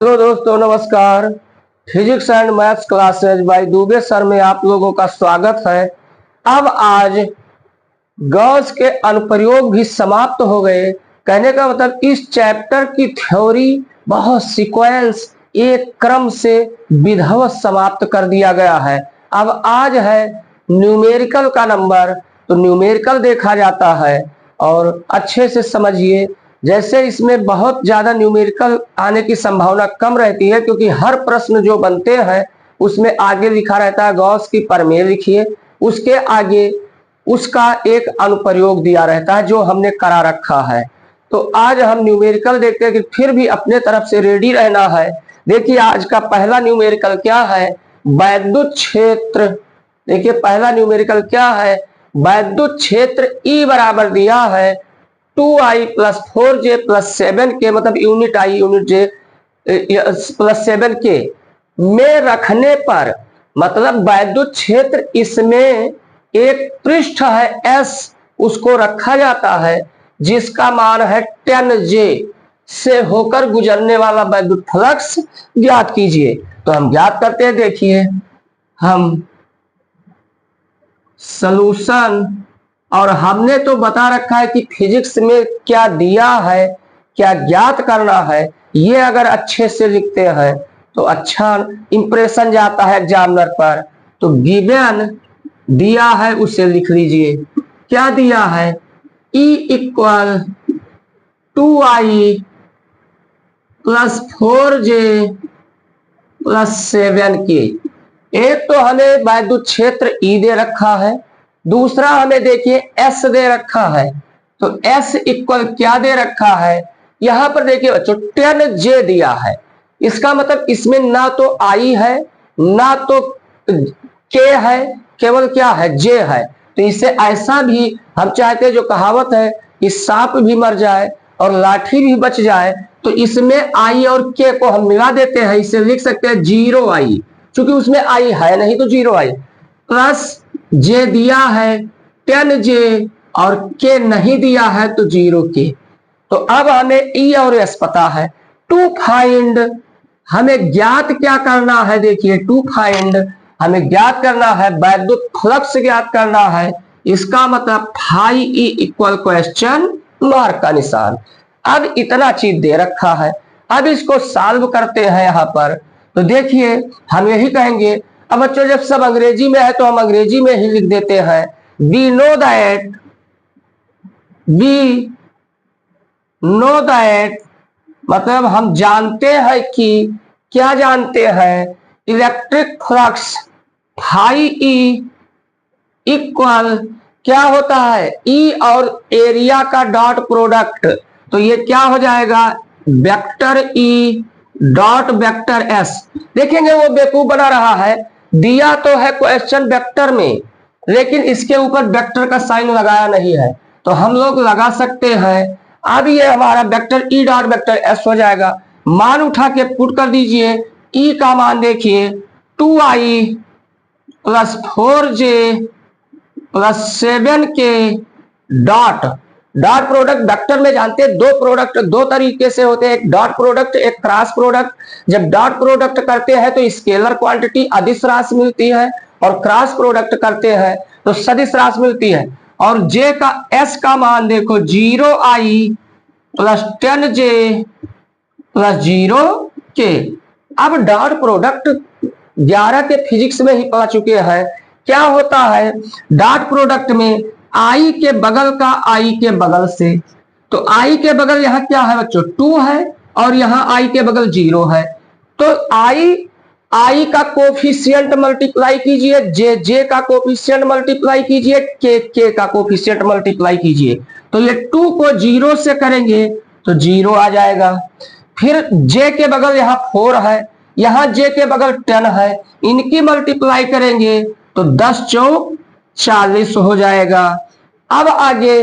Hello दोस्तों, नमस्कार। Physics and maths classes by Dubey sir में आप लोगों का स्वागत है। अब आज गॉस के अनुप्रयोग भी समाप्त हो गए। कहने का मतलब इस चैप्टर की थ्योरी बहुत सीक्वेंस एक क्रम से विधिवत समाप्त कर दिया गया है। अब आज है न्यूमेरिकल का नंबर, तो न्यूमेरिकल देखा जाता है और अच्छे से समझिए। जैसे इसमें बहुत ज्यादा न्यूमेरिकल आने की संभावना कम रहती है, क्योंकि हर प्रश्न जो बनते हैं उसमें आगे लिखा रहता है गॉस की प्रमेय लिखिए, उसके आगे उसका एक अनुप्रयोग दिया रहता है जो हमने करा रखा है। तो आज हम न्यूमेरिकल देखते हैं कि फिर भी अपने तरफ से रेडी रहना है। देखिए आज का पहला न्यूमेरिकल क्या है, वैद्युत क्षेत्र। देखिए पहला न्यूमेरिकल क्या है, वैद्युत क्षेत्र E बराबर दिया है 2i plus 4j plus 7k, मतलब unit I unit J plus 7k में रखने पर, मतलब वैद्युत क्षेत्र इसमें एक पृष्ठ है S, उसको रखा जाता है जिसका मान है 10J से होकर गुजरने वाला वैद्युत फ्लक्स ज्ञात कीजिए। तो हम ज्ञात करते हैं। देखिए हम सॉल्यूशन, और हमने तो बता रखा है कि फिजिक्स में क्या दिया है, क्या ज्ञात करना है। ये अगर अच्छे से लिखते हैं तो अच्छा इंप्रेशन जाता है एग्जामिनर पर। तो गिवन दिया है उसे लिख लीजिए। क्या दिया है, E equal 2i plus 4j plus 7k। एक तो हमें वैद्युत क्षेत्र E दे रखा है, दूसरा हमें देखिए S दे रखा है। तो S इक्वल क्या दे रखा है, यहां पर देखिए बच्चों 10J दिया है। इसका मतलब इसमें ना तो I है ना तो K है, केवल क्या है, J है। तो इसे ऐसा भी हम चाहते हैं, जो कहावत है कि सांप भी मर जाए और लाठी भी बच जाए, तो इसमें I और K को हम मिला देते हैं। इसे लिख सकते हैं 0i, क्योंकि उसमें I है नहीं तो 0i, प्लस J दिया है 10J और K नहीं दिया है तो 0K। तो अब हमें E और S पता है। टू फाइंड, हमें ज्ञात क्या करना है, देखिए टू फाइंड हमें ज्ञात करना है वैद्युत फ्लक्स ज्ञात करना है। इसका मतलब phi E equal question mark का निशान। अब इतना चीज दे रखा है, अब इसको सॉल्व करते हैं यहां पर। तो देखिए हम यही कहेंगे, अब बच्चों जब सब अंग्रेजी में है तो हम अंग्रेजी में ही लिख देते हैं। वी नो दैट, मतलब हम जानते हैं कि, क्या जानते हैं, electric flux phi E equal क्या होता है, ई और एरिया का डॉट प्रोडक्ट। तो ये क्या हो जाएगा, vector E dot vector S. देखेंगे वो बेवकूफ बना रहा है, दिया तो है क्वेश्चन वेक्टर में, लेकिन इसके ऊपर वेक्टर का साइन लगाया नहीं है। तो हम लोग लगा सकते हैं। अब ये हमारा vector E dot vector S हो जाएगा। मान उठा के पुट कर दीजिए। ई का मान देखिए 2i plus 4j plus 7k dot dot product vector में जानते हैं, दो प्रोडक्ट दो तरीके से होते हैं, एक डॉट प्रोडक्ट एक क्रॉस प्रोडक्ट। जब डॉट प्रोडक्ट करते हैं तो स्केलर क्वांटिटी अदिश राशि मिलती है, और क्रॉस प्रोडक्ट करते हैं तो सदिश राशि मिलती है। और जे का एस का मान देखो 0i plus 10j plus 0k। अब डॉट प्रोडक्ट 11 के फिजिक्स में ही पढ़ चुके हैं। क्या होता है डॉट प्रोडक्ट में, आई के बगल का आई के बगल से, तो आई के बगल यहां क्या है बच्चों 2 है, और यहां आई के बगल 0 है। तो आई का कोफिशिएंट मल्टीप्लाई कीजिए, जे का कोफिशिएंट मल्टीप्लाई कीजिए, के का कोफिशिएंट मल्टीप्लाई कीजिए। तो ये 2 को 0 से करेंगे तो 0 आ जाएगा। फिर जे के बगल यहां 4 है, यहां जे के बगल 10 है, इनकी मल्टीप्लाई करेंगे तो 10 चौक 40 हो जाएगा। अब आगे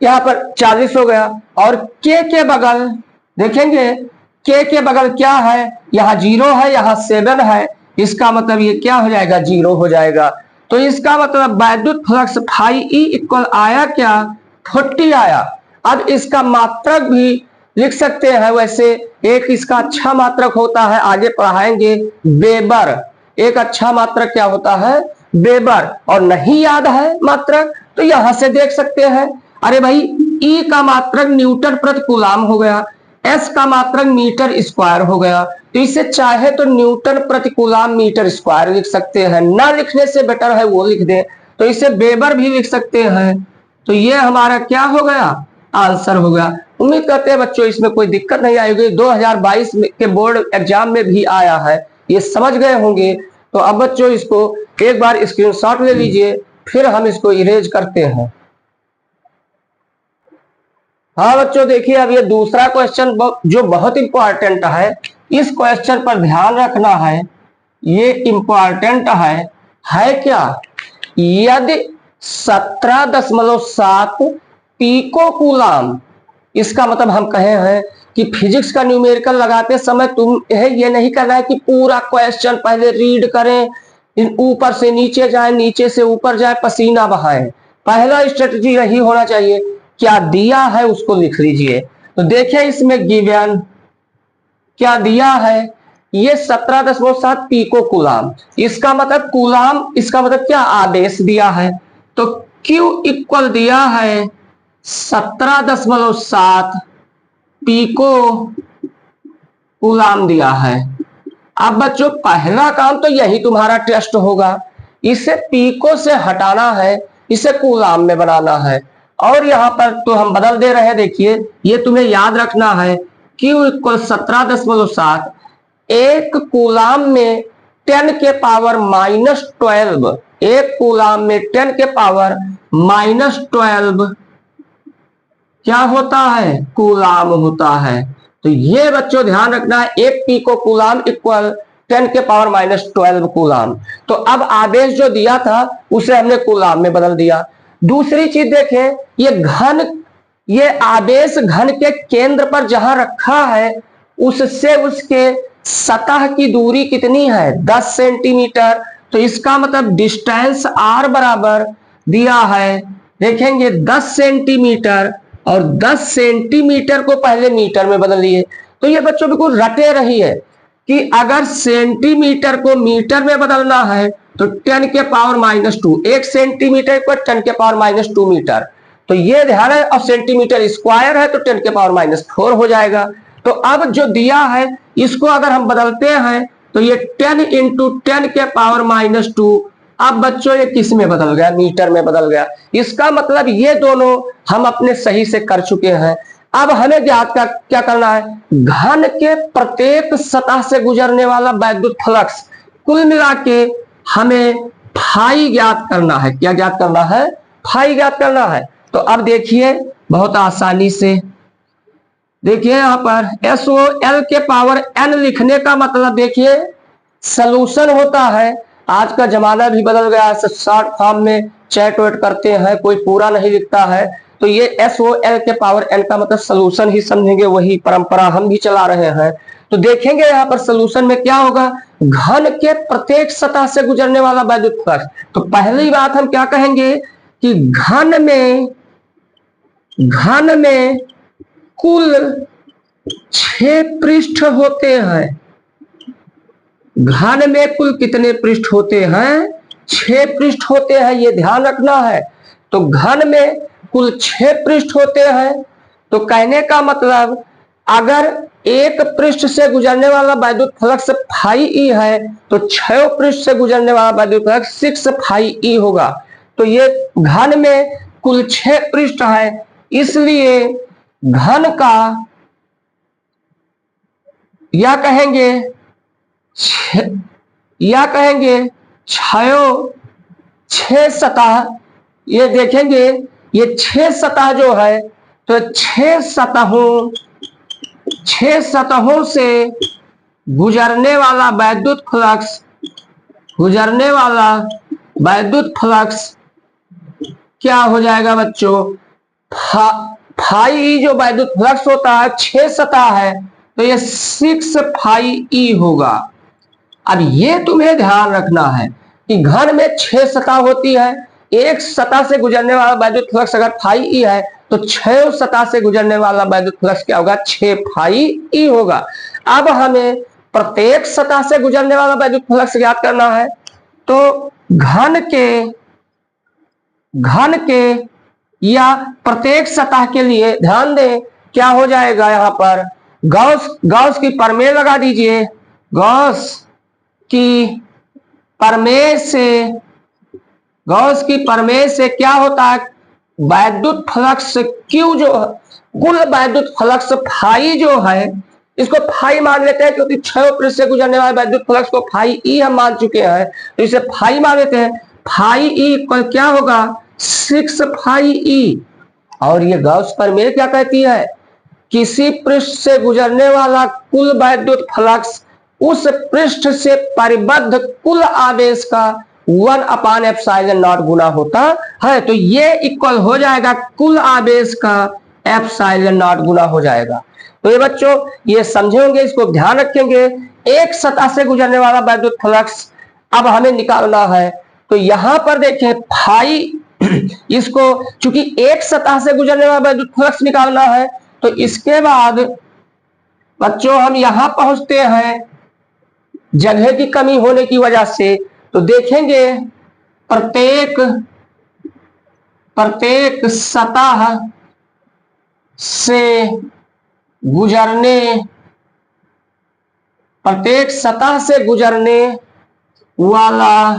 यहां पर 40 हो गया, और के बगल देखेंगे, के बगल क्या है, यहां 0 है यहां 7 है, इसका मतलब ये क्या हो जाएगा 0 हो जाएगा। तो इसका मतलब वैद्युत फ्लक्स फाई ई इक्वल आया क्या 40 आया। अब इसका मात्रक भी लिख सकते हैं। वैसे एक इसका अच्छा मात्रक होता है, आगे पढ़ाएंगे, वेबर। एक अच्छा मात्रक क्या होता है? वेबर। और नहीं याद है मात्रक तो यहां से देख सकते हैं। अरे भाई, ई का मात्रक न्यूटन प्रति कूलाम हो गया, एस का मात्रक मीटर स्क्वायर हो गया, तो इसे चाहे तो न्यूटन प्रति कूलाम मीटर स्क्वायर लिख सकते हैं, ना लिखने से बेटर है वो लिख दें, तो इसे वेबर भी लिख सकते हैं। तो ये हमारा क्या हो गया? आंसर हो गया। उम्मीद करते हैं बच्चों इसमें कोई दिक्कत नहीं आएगी। 2022 के बोर्ड एग्जाम में भी आया है, ये समझ गए होंगे। तो अब बच्चों इसको एक बार स्क्रीनशॉट ले लीजिए, फिर हम इसको इरेज करते हैं। हाँ बच्चों देखिए, अब ये दूसरा क्वेश्चन जो बहुत इंपॉर्टेंट है, इस क्वेश्चन पर ध्यान रखना है, ये इंपॉर्टेंट है क्या? यदि 17.7 पीको कूलाम, इसका मतलब हम कहे हैं कि फिजिक्स का न्यूमेरिकल लगाते समय तुम ये नहीं करना है कि पूरा क्वेश्चन पहले रीड करें, ऊपर से नीचे जाए, नीचे से ऊपर जाए, पसीना बहाए। पहला स्ट्रेटजी यही होना चाहिए, क्या दिया है उसको लिख लीजिए। तो देखिए इसमें गिवन क्या दिया है, ये 17.7 पीको कूलाम, इसका मतलब कूलाम, इसका मतलब क्या? आदेश दिया है। तो Q इक्वल दिया है 17.7 पीको कूलाम दिया है। अब बच्चों पहला काम तो यही तुम्हारा टेस्ट होगा, इसे पीको से हटाना है, इसे कूलाम में बनाना है। और यहां पर तो हम बदल दे रहे हैं, देखिए ये तुम्हें याद रखना है, Q इक्वल 17.7, एक कूलाम में 10 के पावर -12, एक कूलाम में 10 के पावर -12 क्या होता है? कूलाम होता है। तो ये बच्चों ध्यान रखना है, एक पीको कूलाम इक्वल 10 के पावर -12 कूलाम। तो अब आदेश जो दिया था उसे हमने कूलाम में बदल दिया। दूसरी चीज देखें, ये घन, ये आदेश घन के केंद्र पर जहां रखा है उससे उसके सतह की दूरी कितनी है? 10 सेंटीमीटर। तो इसका मतलब डिस्टेंस r बराबर दिया है, देखेंगे 10 सेंटीमीटर, और 10 सेंटीमीटर को पहले मीटर में बदल लिए। तो ये बच्चों बिल्कुल रटे रही है कि अगर सेंटीमीटर को मीटर में बदलना है तो 10 के पावर -2, एक सेंटीमीटर को 10 के पावर -2 मीटर, तो ये ध्यान है। और सेंटीमीटर स्क्वायर है तो 10 के पावर -4 हो जाएगा। तो अब जो दिया है इसको अगर हम बदलते हैं तो ये 10 इंटू 10 के पावर -2, अब बच्चों ये किस में बदल गया? मीटर में बदल गया। इसका मतलब ये दोनों हम अपने सही से कर चुके हैं। अब हमें ज्ञात क्या करना है? घन के प्रत्येक सतह से गुजरने वाला वैद्युत फ्लक्स, कुल मिला के हमें फाई ज्ञात करना है। क्या ज्ञात करना है? फाई ज्ञात करना है। तो अब देखिए बहुत आसानी से, देखिए यहां पर SOL के पावर n लिखने का मतलब देखिए सलूशन होता है। आज का जमाना भी बदल गया, शॉर्ट फॉर्म में चैट वेट करते हैं, कोई पूरा नहीं लिखता है। तो ये SOL के पावर n का मतलब सलूशन ही समझेंगे, वही परंपरा हम भी चला रहे हैं। तो देखेंगे यहाँ पर सलूशन में क्या होगा, घन के प्रत्येक सतह से गुजरने वाला वैद्युत फ्लक्स। तो पहली बात हम क्या कहेंगे कि घन में कुल 6 पृष्ठ होते हैं। घन में कुल कितने पृष्ठ होते हैं? 6 पृष्ठ होते हैं, ये ध्यान रखना है। तो घन में कुल 6 पृष्ठ होते हैं। तो कहने का मतलब अगर एक पृष्ठ से गुजरने वाला वैद्युत फ्लक्स φe है तो 6 पृष्ठ से गुजरने वाला वैद्युत फ्लक्स 6 φe होगा। तो ये घन में कुल 6 पृष्ठ है, इसलिए घन का या कहेंगे 6 सतह। ये देखेंगे ये 6 सतह जो है, तो 6 सतहों से गुजरने वाला वैद्युत फ्लक्स क्या हो जाएगा बच्चों? फाई जो वैद्युत फ्लक्स होता है, 6 सतह है तो ये 6 φe होगा। अब ये तुम्हें ध्यान रखना है कि घन में 6 सतह होती है, एक सतह से गुजरने वाला वैद्युत फ्लक्स अगर φe है तो 6 सतह से गुजरने वाला वैद्युत फ्लक्स क्या होगा, 6 फाई ई होगा। अब हमें प्रत्येक सतह से गुजरने वाला वैद्युत फ्लक्स ज्ञात करना है। तो घन के या प्रत्येक सतह के लिए ध्यान दें क्या हो जाएगा, यहां पर गॉस की प्रमेय लगा दीजिए। गॉस की प्रमेय से क्या होता है, वैद्युत फ्लक्स क्यू जो कुल वैद्युत फ्लक्स फाई जो है, इसको फाई मान लेते हैं क्योंकि 6 पृष्ठ से गुजरने वाले वैद्युत फ्लक्स को फाई ई हम मान चुके हैं, तो इसे फाई मान लेते हैं। फाई ई क्या होगा, 6 फाई ई। और ये गॉस प्रमेय क्या कहती है, किसी पृष्ठ से गुजरने वाला कुल वैद्युत फ्लक्स उस पृष्ठ से परिबद्ध कुल आवेश का 1/ε0 गुना होता है। तो ये इक्वल हो जाएगा कुल आवेश का ε0 गुना हो जाएगा। तो ये बच्चों ये समझे होंगे, इसको ध्यान रखेंगे। एक सतह से गुजरने वाला वैद्युत फ्लक्स अब हमें निकालना है। तो यहां पर देखें फाई इसको चूंकि एक सतह से गुजरने वाला वैद्युत फ्लक्स निकालना है, तो इसके बाद बच्चों हम यहां पहुंचते हैं जगह की कमी होने की वजह से। तो देखेंगे प्रत्येक सतह से गुजरने वाला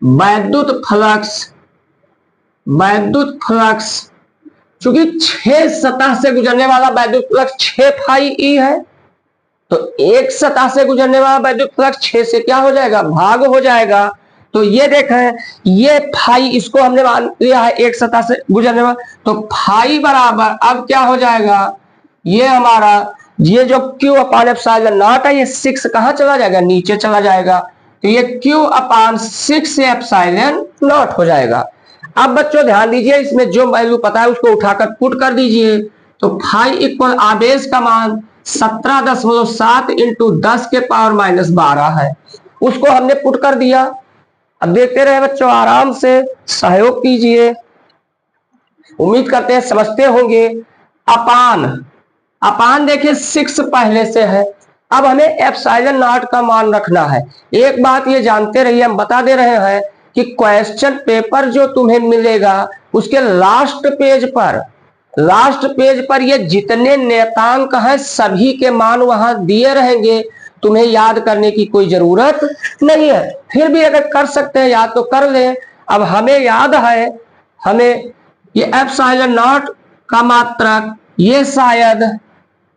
वैद्युत फ्लक्स चूंकि 6 सतह से गुजरने वाला वैद्युत फ्लक्स 6 फाई ई है, तो एक सतह से गुजरने वाला वैद्युत फ्लक्स 6 से क्या हो जाएगा, भाग हो जाएगा। तो ये देखें ये फाई इसको हमने मान लिया है एक सतह से गुजरने वाला, तो फाई बराबर अब क्या हो जाएगा, ये हमारा ये जो Q/ε0 है ये 6 कहां चला जाएगा, नीचे चला जाएगा। तो ये Q/6 ε0 हो जाएगा। अब बच्चों ध्यान दीजिए, इसमें जो वैल्यू पता है उसको उठाकर पुट कर दीजिए। तो फाई इक्वल आवेश का मान 17.7 इंटू 10 के पावर -12 है, उसको हमने पुट कर दिया। अब देखते रहे बच्चों, आराम से सहयोग कीजिए, उम्मीद करते हैं समझते होंगे। अपान देखिए 6 पहले से है, अब हमें ε0 का मान रखना है। एक बात ये जानते रहिए, हम बता दे रहे हैं कि क्वेश्चन पेपर जो तुम्हें मिलेगा उसके लास्ट पेज पर ये जितने नियतांक हैं सभी के मान वहां दिए रहेंगे, तुम्हें याद करने की कोई जरूरत नहीं है। फिर भी अगर कर सकते हैं याद तो कर लें। अब हमें याद है, हमें ये ε0 का मात्रक ये शायद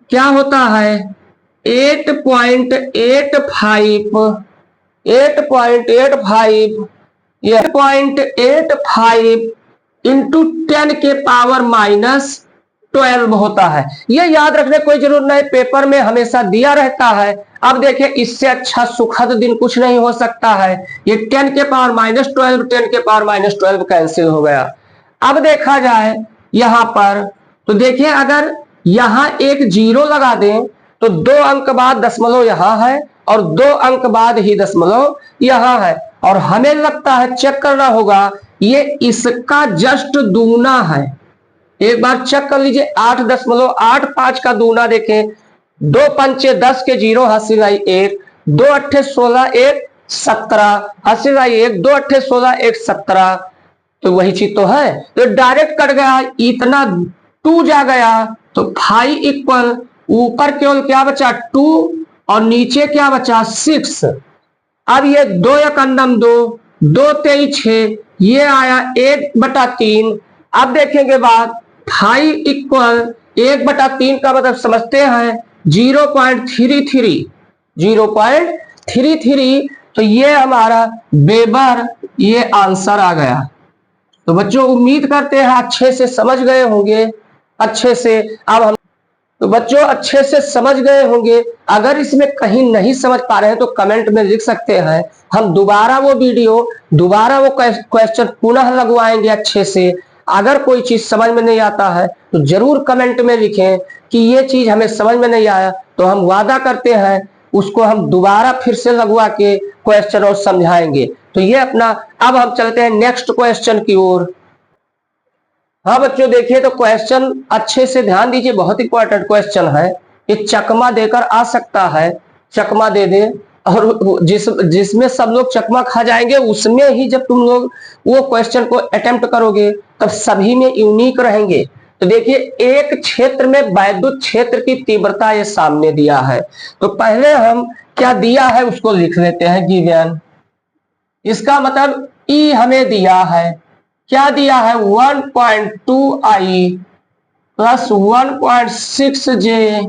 क्या होता है 8.85 इंटू 10 के पावर -12 होता है। ये याद रखने कोई जरूरत नहीं, पेपर में हमेशा दिया रहता है। अब देखिए इससे अच्छा सुखद दिन कुछ नहीं हो सकता है। ये 10 के पावर -12 10 के पावर -12 कैंसिल हो गया। अब देखा जाए यहां पर, तो देखिए अगर यहां एक 0 लगा दें तो 2 अंक बाद दशमलव यहां है और 2 अंक बाद ही दशमलव यहां है, और हमें लगता है चेक करना होगा ये इसका जस्ट दूना है। एक बार चेक कर लीजिए, 8.85 का दूना देखें, 2 पंचे 10 के 0 हासिल आई 1, 2 अट्ठे 16 1 17 हासिल आई 1, 2 अट्ठे 16 1 17, तो वही चीज तो है। तो डायरेक्ट कट गया, इतना 2 जा गया, तो फाई इक्वल ऊपर केवल क्या बचा 2 और नीचे क्या बचा 6। अब ये 2 या कंदम 2 2 23 6, ये आया 1/3। अब देखेंगे बात, फाई इक्वल 1/3 का मतलब समझते हैं 0.33, तो ये हमारा वेबर ये आंसर आ गया। तो बच्चों उम्मीद करते हैं अच्छे से समझ गए होंगे, अच्छे से। अब हम तो बच्चों अच्छे से समझ गए होंगे। अगर इसमें कहीं नहीं समझ पा रहे हैं तो कमेंट में लिख सकते हैं, हम दोबारा वो क्वेश्चन पुनः लगवाएंगे अच्छे से। अगर कोई चीज समझ में नहीं आता है तो जरूर कमेंट में लिखें कि ये चीज हमें समझ में नहीं आया, तो हम वादा करते हैं उसको हम दोबारा फिर से लगवा के क्वेश्चन और समझाएंगे। तो ये अपना, अब हम चलते हैं नेक्स्ट क्वेश्चन की ओर। हाँ बच्चों देखिए, तो क्वेश्चन अच्छे से ध्यान दीजिए, बहुत इंपॉर्टेंट क्वेश्चन है। ये चकमा देकर आ सकता है, चकमा दे दे, और जिसमें सब लोग चकमा खा जाएंगे उसमें ही जब तुम लोग वो क्वेश्चन को अटेम्प्ट करोगे तब सभी में यूनिक रहेंगे। तो देखिए, एक क्षेत्र में वैद्युत क्षेत्र की तीव्रता ये सामने दिया है। तो पहले हम क्या दिया है उसको लिख लेते हैं, गिवन। इसका मतलब ई हमें दिया है, क्या दिया है, 1.2i प्लस 1.6j।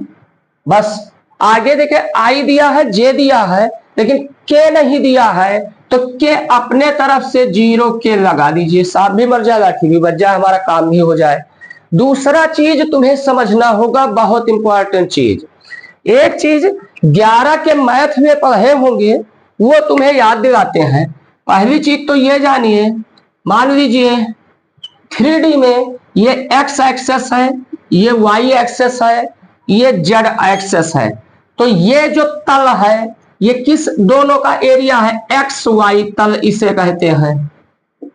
बस आगे देखिए, आई दिया है, जे दिया है, लेकिन के नहीं दिया है, तो के अपने तरफ से 0 के लगा दीजिए, साफ भी मर जाए लाठी भी बच जाए, हमारा काम भी हो जाए। दूसरा चीज तुम्हें समझना होगा, बहुत इंपॉर्टेंट चीज, एक चीज 11 के मैथ में पढ़े होंगे वो तुम्हें याद दिलाते हैं। पहली चीज तो ये जानिए, मान लीजिए 3D में ये x एक्सेस है, ये y एक्सेस है, ये z एक्सेस है। तो ये जो तल है ये किस दोनों का एरिया है, एक्स वाई तल इसे कहते हैं।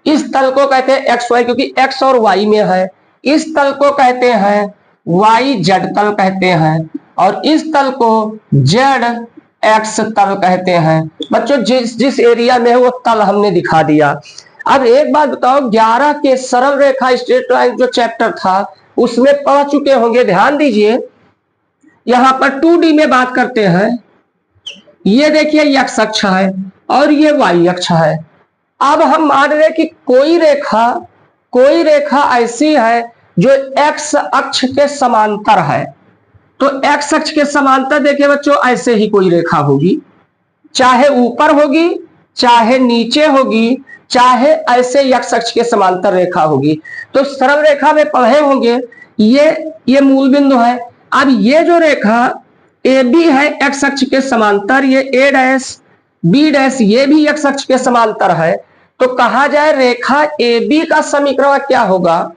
इस तल को कहते हैं एक्स वाई, क्योंकि एक्स और वाई में है। इस तल को कहते हैं वाई जेड तल कहते हैं, और इस तल को जेड एक्स तल कहते हैं। बच्चों जिस जिस एरिया में है वो तल हमने दिखा दिया। अब एक बात बताओ, 11 के सरल रेखा स्ट्रेट लाइन जो चैप्टर था उसमें पढ़ चुके होंगे, ध्यान दीजिए। यहां पर 2D में बात करते हैं, ये देखिए एक्स अक्ष है और ये वाई अक्ष है। अब हम मान रहे कि कोई रेखा ऐसी है जो एक्स अक्ष के समांतर है। तो एक्स अक्ष के समांतर देखिए बच्चों, ऐसे ही कोई रेखा होगी, चाहे ऊपर होगी, चाहे नीचे होगी, चाहे ऐसे एक्स अक्ष के समांतर रेखा होगी। तो सरल रेखा में पढ़े होंगे, ये मूल बिंदु है। अब ये जो रेखा ए बी है एक्स अक्ष के समांतर, ये ए डैश बी डैश ये भी एक्स अक्ष के समांतर है। तो कहा जाए रेखा ए बी का समीकरण क्या होगा,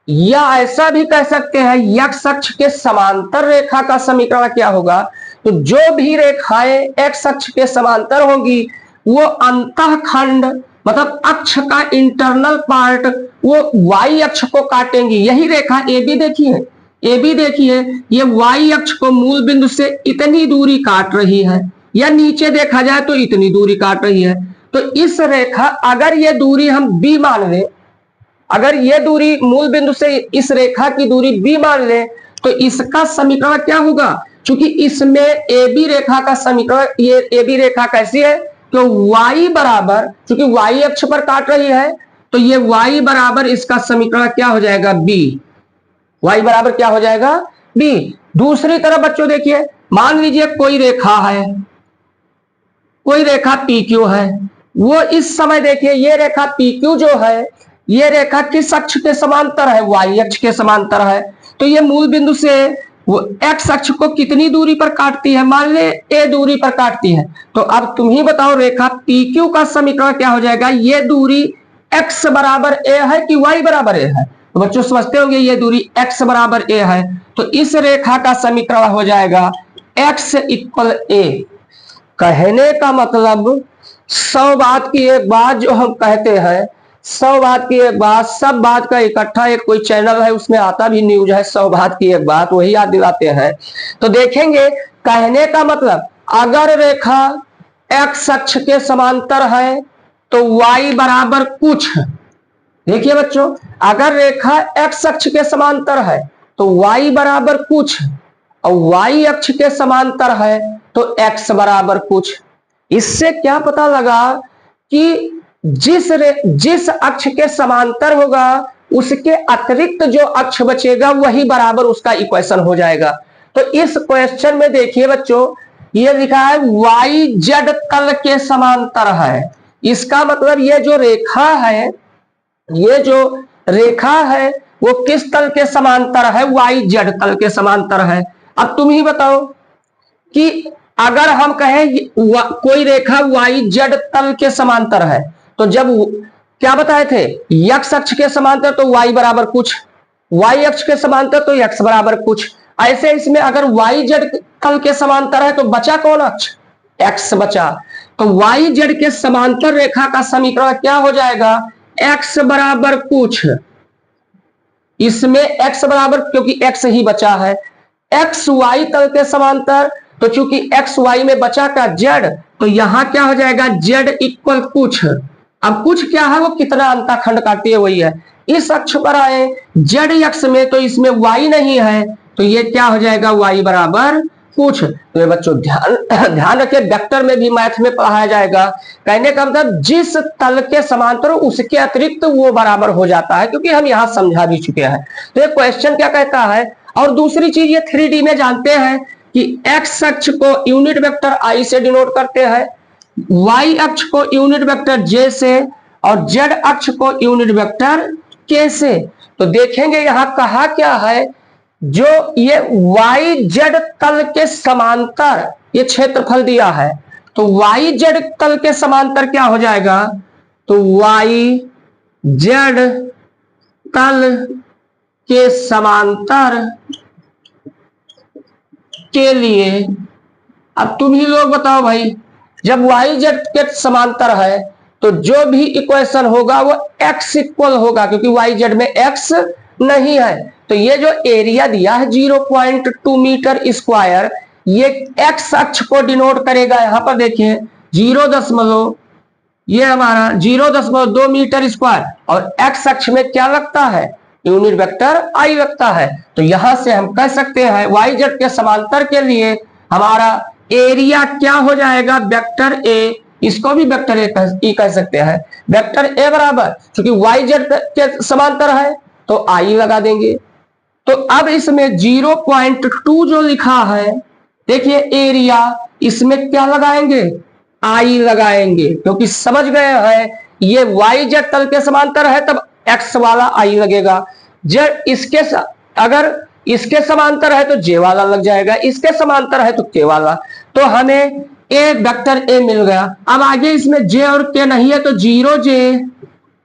या ऐसा भी कह सकते हैं एक्स अक्ष के समांतर रेखा का समीकरण क्या होगा। तो जो भी रेखाएं एक्स अक्ष के समांतर होंगी वो अंतःखंड मतलब अक्ष का इंटरनल पार्ट वो वाई अक्ष को काटेंगी। यही रेखा ए बी देखिए, ये वाई अक्ष को मूल बिंदु से इतनी दूरी काट रही है, या नीचे देखा जाए तो इतनी दूरी काट रही है। तो इस रेखा, अगर ये दूरी हम बी मान लें, अगर ये दूरी मूल बिंदु से इस रेखा की दूरी बी मान लें, तो इसका समीकरण क्या होगा, क्योंकि इसमें ए बी रेखा का समीकरण, ये ए बी रेखा कैसी है, तो y बराबर, क्योंकि y अक्ष पर काट रही है, तो ये y बराबर इसका समीकरण क्या हो जाएगा, b। y बराबर क्या हो जाएगा, b। दूसरी तरफ बच्चों देखिए, मान लीजिए कोई रेखा PQ है, वो इस समय देखिए ये रेखा PQ जो है, ये रेखा किस अक्ष के समांतर है, y अक्ष के समांतर है। तो ये मूल बिंदु से वो x अक्ष को कितनी दूरी पर काटती है, मान ले a दूरी पर काटती है। तो अब तुम ही बताओ रेखा PQ का समीकरण क्या हो जाएगा, ये दूरी x बराबर a है कि y बराबर a है। तो बच्चों समझते होंगे ये दूरी x बराबर a है, तो इस रेखा का समीकरण हो जाएगा x इक्वल a। कहने का मतलब 100 बात की एक बात जो हम कहते हैं, 100 बात की एक बात, सब बात का इकट्ठा एक कोई चैनल है उसमें आता भी न्यूज है, 100 बात की एक बात, वही याद दिलाते हैं। तो देखेंगे, कहने का मतलब अगर रेखा x अक्ष के समांतर है तो y बराबर कुछ, देखिए बच्चों, अगर रेखा x अक्ष के समांतर है तो y बराबर कुछ, और y अक्ष के समांतर है तो x बराबर कुछ। इससे क्या पता लगा कि जिस अक्ष के समांतर होगा उसके अतिरिक्त जो अक्ष बचेगा वही बराबर उसका इक्वेशन हो जाएगा। तो इस क्वेश्चन में देखिए बच्चों, ये लिखा है वाई जेड तल के समांतर है। इसका मतलब ये जो रेखा है वो किस तल के समांतर है, वाई जेड तल के समांतर है। अब तुम ही बताओ कि अगर हम कहें कोई रेखा वाई जेड तल के समांतर है, तो जब क्या बताए थे, x अक्ष के समांतर तो y बराबर कुछ, y अक्ष के समांतर तो x बराबर कुछ। ऐसे इसमें अगर y z तल के समांतर है तो बचा कौन अक्ष, x बचा। तो y z के समांतर रेखा का समीकरण क्या हो जाएगा, x बराबर कुछ। इसमें x बराबर, क्योंकि x ही बचा है, एक्स वाई तल के समांतर, तो चूंकि एक्स वाई में बचा का z, तो यहां क्या हो जाएगा z इक्वल कुछ, अब कुछ क्या है वो कितना अंतःखंड काटती है वही है। इस अक्ष पर आए z अक्ष में, तो इसमें y नहीं है, तो ये क्या हो जाएगा y बराबर कुछ। तो ये बच्चों ध्यान रखिए, वेक्टर में भी मैथ में पढ़ाया जाएगा। कहने का मतलब जिस तल के समांतर उसके अतिरिक्त वो बराबर हो जाता है, क्योंकि हम यहां समझा भी चुके हैं। तो ये क्वेश्चन क्या कहता है। और दूसरी चीज ये 3D में जानते हैं कि x अक्ष को यूनिट वेक्टर i से डिनोट करते हैं, y अक्ष को यूनिट वेक्टर j से, और z अक्ष को यूनिट वेक्टर k से। तो देखेंगे यहां कहा क्या है, जो ये YZ तल के समांतर ये क्षेत्रफल दिया है, तो YZ तल के समांतर क्या हो जाएगा, तो YZ तल के समांतर के लिए, अब तुम ही लोग बताओ भाई, जब YZ के समांतर है तो जो भी इक्वेशन होगा वो x इक्वल होगा, क्योंकि YZ में x नहीं है। तो ये जो एरिया दिया है 0.2 मीटर स्क्वायर, ये x अक्ष को डिनोट करेगा। यहां पर देखिए 0 ये हमारा 0.2 मीटर स्क्वायर, और x अक्ष में क्या लगता है, यूनिट वेक्टर i लगता है। तो यहां से हम कह सकते हैं YZ के समांतर के लिए हमारा एरिया क्या हो जाएगा, वेक्टर a, इसको भी वेक्टर ए कह सकते हैं। वेक्टर ए बराबर, क्योंकि YZ के समांतर है तो i लगा देंगे। तो अब इसमें 0.2 जो लिखा है, देखिए एरिया, इसमें क्या लगाएंगे, i लगाएंगे, क्योंकि समझ गए हैं ये YZ तल के समांतर है तब x वाला i लगेगा। जब इसके अगर इसके समांतर है तो j वाला लग जाएगा, इसके समांतर है तो k वाला। तो हमें ए वेक्टर ए मिल गया। अब आगे इसमें j और k नहीं है तो 0j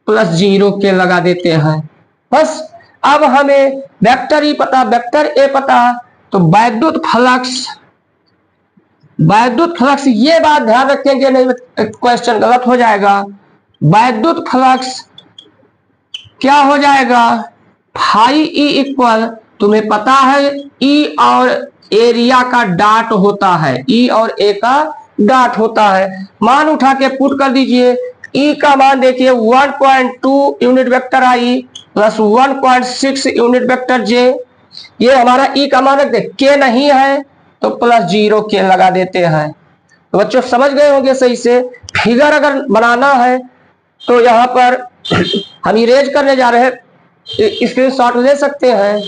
प्लस 0k लगा देते हैं बस। अब हमें वेक्टर ई पता, वेक्टर ए पता, तो वैद्युत फ्लक्स, ये बात ध्यान रखेंगे नहीं क्वेश्चन गलत हो जाएगा। वैद्युत फ्लक्स क्या हो जाएगा, फाई ई इक्वल, तुम्हें पता है ई और एरिया का डाट होता है, ई और ए का डाट होता है। मान उठा के पुट कर दीजिए, ई का मान देखिए 1.2 यूनिट वेक्टर आई प्लस 1.6 यूनिट वेक्टर जे, ये हमारा ई का मान रखते, के नहीं है तो प्लस 0k लगा देते हैं। तो बच्चों समझ गए होंगे सही से। फिगर अगर बनाना है तो यहां पर हम इरेज करने जा रहे हैं, स्क्रीनशॉट ले सकते हैं।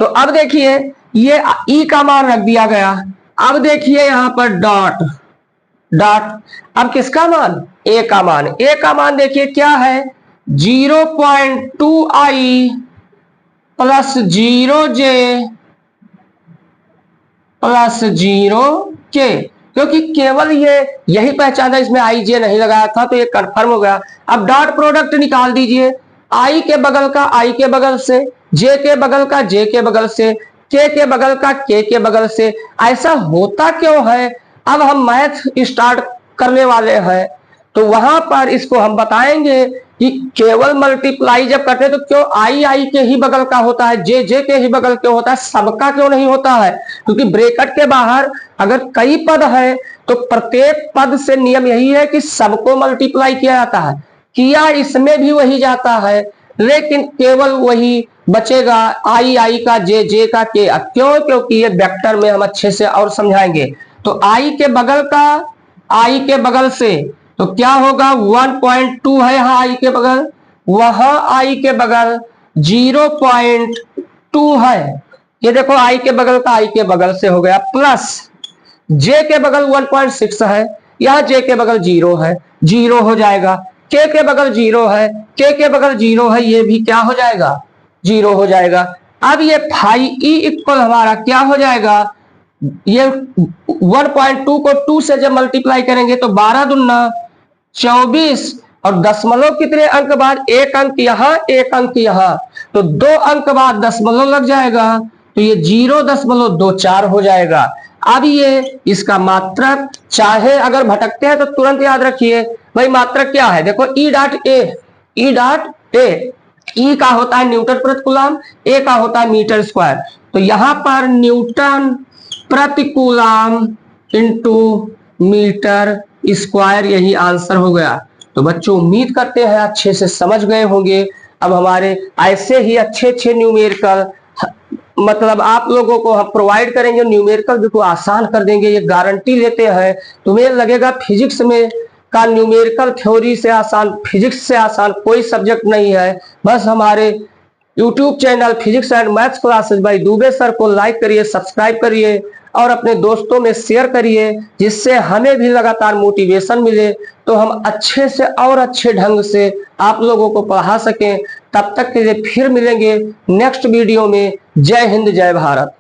तो अब देखिए ये ई का मान रख दिया गया। अब देखिए यहां पर डॉट, अब किसका मान, ए का मान, ए का मान देखिए क्या है 0.2i plus 0j plus 0k, क्योंकि केवल ये यही पहचाना, इसमें आई जे नहीं लगाया था तो ये कंफर्म हो गया। अब डॉट प्रोडक्ट निकाल दीजिए, आई के बगल का आई के बगल से, जे के बगल का जे के बगल से, के बगल का के बगल से। ऐसा होता क्यों है, अब हम मैथ स्टार्ट करने वाले हैं तो वहां पर इसको हम बताएंगे कि केवल मल्टीप्लाई जब करते हैं तो क्यों आई के ही बगल का होता है, जे के ही बगल क्यों होता है, सबका क्यों नहीं होता है, क्योंकि ब्रैकेट के बाहर अगर कई पद है तो प्रत्येक पद से नियम यही है कि सबको मल्टीप्लाई किया जाता है, किया इसमें भी वही जाता है, लेकिन केवल वही बचेगा आई का जे का के। क्यों, क्योंकि ये वेक्टर में हम अच्छे से और समझाएंगे। तो आई के बगल का आई के बगल से तो क्या होगा 1.2 है यहाँ आई के बगल, वहां आई के बगल 0.2 है, ये देखो आई के बगल का आई के बगल से हो गया, प्लस जे के बगल 1.6 है, यहाँ जे के बगल 0 है, 0 हो जाएगा, के बगल 0 है, के बगल 0 है, ये भी क्या हो जाएगा 0 हो जाएगा। अब ये फाई ई इक्वल हमारा क्या हो जाएगा, ये 1.2 को 2 से जब मल्टीप्लाई करेंगे तो 12 दूना 24, और दशमलव कितने अंक बाद, एक अंक यहाँ एक अंक यहाँ, तो 2 अंक बाद दशमलव लग जाएगा, तो ये 0.24 हो जाएगा। अब ये इसका मात्रक, चाहे अगर भटकते हैं तो तुरंत याद रखिए भाई मात्रक क्या है, देखो ई डॉट ए ई का होता है न्यूटन प्रति कूलम, ए का होता है मीटर स्क्वायर। तो यहां पर न्यूटन प्रति कूलम इंटू मीटर स्क्वायर यही आंसर हो गया। तो बच्चों उम्मीद करते हैं अच्छे से समझ गए होंगे। अब हमारे ऐसे ही अच्छे अच्छे न्यूमेरिकल मतलब आप लोगों को हम प्रोवाइड करेंगे, न्यूमेरिकल बिल्कुल आसान कर देंगे, ये गारंटी लेते हैं। तुम्हें लगेगा फिजिक्स में का न्यूमेरिकल थ्योरी से आसान, फिजिक्स से आसान कोई सब्जेक्ट नहीं है। बस हमारे YouTube channel physics and maths classes bye Dubey sir को लाइक करिए, सब्सक्राइब करिए और अपने दोस्तों में शेयर करिए, जिससे हमें भी लगातार मोटिवेशन मिले, तो हम अच्छे से और अच्छे ढंग से आप लोगों को पढ़ा सकें। तब तक के लिए फिर मिलेंगे नेक्स्ट वीडियो में। जय हिंद, जय भारत।